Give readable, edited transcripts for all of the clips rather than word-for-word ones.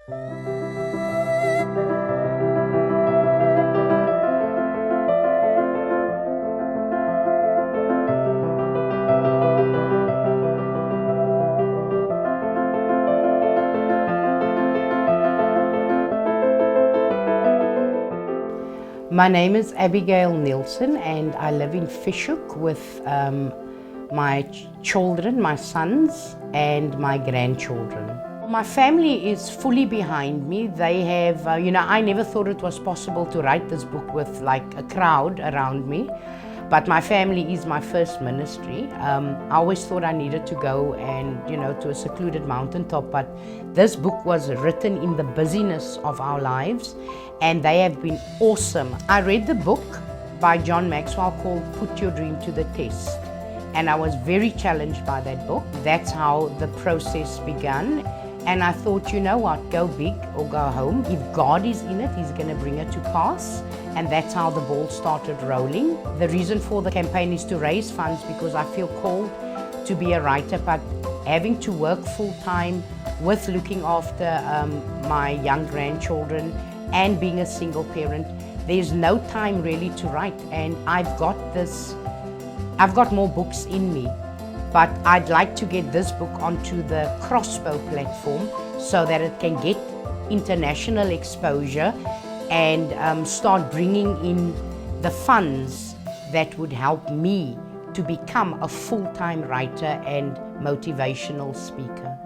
My name is Abigail Neilson and I live in Fishhook with my children, my sons and my grandchildren. My family is fully behind me. They have, I never thought it was possible to write this book with like a crowd around me. But my family is my first ministry. I always thought I needed to go and, to a secluded mountaintop, but this book was written in the busyness of our lives, and they have been awesome. I read the book by John Maxwell called Put Your Dream to the Test, and I was very challenged by that book. That's how the process began. And I thought, you know what, go big or go home. If God is in it, He's going to bring it to pass. And that's how the ball started rolling. The reason for the campaign is to raise funds because I feel called to be a writer, but having to work full-time with looking after my young grandchildren and being a single parent, there's no time really to write. And I've got more books in me. But I'd like to get this book onto the Crossbow platform so that it can get international exposure and start bringing in the funds that would help me to become a full-time writer and motivational speaker.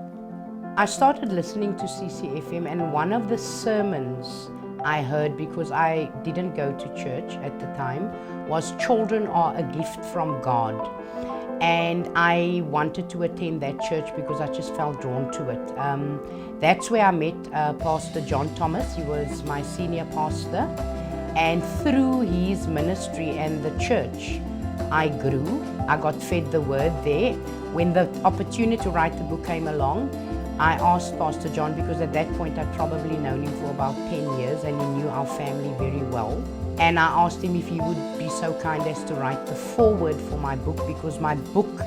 I started listening to CCFM, and one of the sermons I heard, because I didn't go to church at the time, was "Children are a gift from God." And I wanted to attend that church because I just felt drawn to it. That's where I met Pastor John Thomas. He was my senior pastor. And through his ministry and the church, I grew. I got fed the word there. When the opportunity to write the book came along, I asked Pastor John, because at that point I'd probably known him for about 10 years and he knew our family very well. And I asked him if he would be so kind as to write the foreword for my book, because my book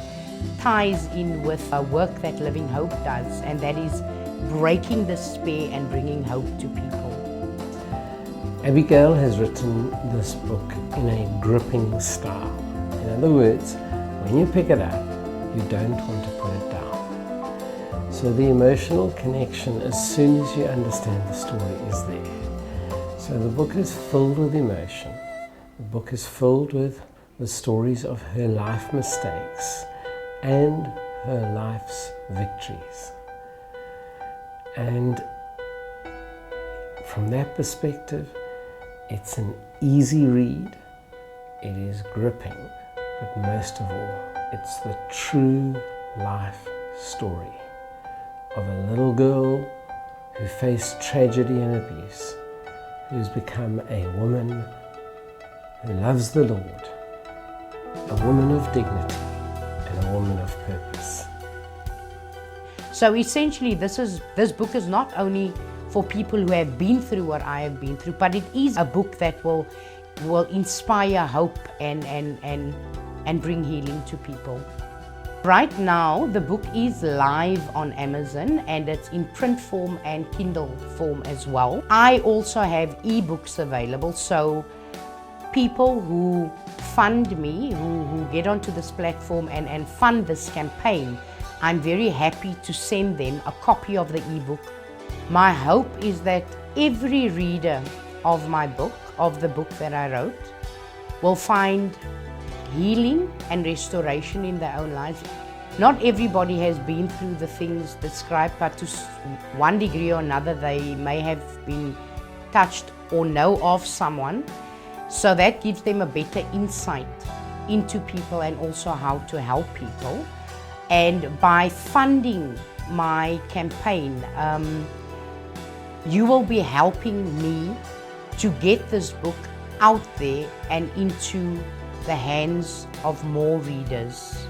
ties in with work that Living Hope does, and that is breaking despair and bringing hope to people. Abigail has written this book in a gripping style. In other words, when you pick it up, you don't want to put it down. So the emotional connection, as soon as you understand the story, is there. So the book is filled with emotion. The book is filled with the stories of her life mistakes and her life's victories. And from that perspective, it's an easy read, it is gripping, but most of all, it's the true life story of a little girl who faced tragedy and abuse, who's become a woman who loves the Lord, a woman of dignity and a woman of purpose. So essentially this book is not only for people who have been through what I have been through, but it is a book that will inspire hope and bring healing to people. Right now, the book is live on Amazon and it's in print form and Kindle form as well. I also have ebooks available, so people who fund me, who get onto this platform and fund this campaign, I'm very happy to send them a copy of the ebook. My hope is that every reader of my book, of the book that I wrote, will find healing and restoration in their own lives. Not everybody has been through the things described, but to one degree or another they may have been touched or know of someone. So that gives them a better insight into people and also how to help people. And by funding my campaign, you will be helping me to get this book out there and into the hands of more readers.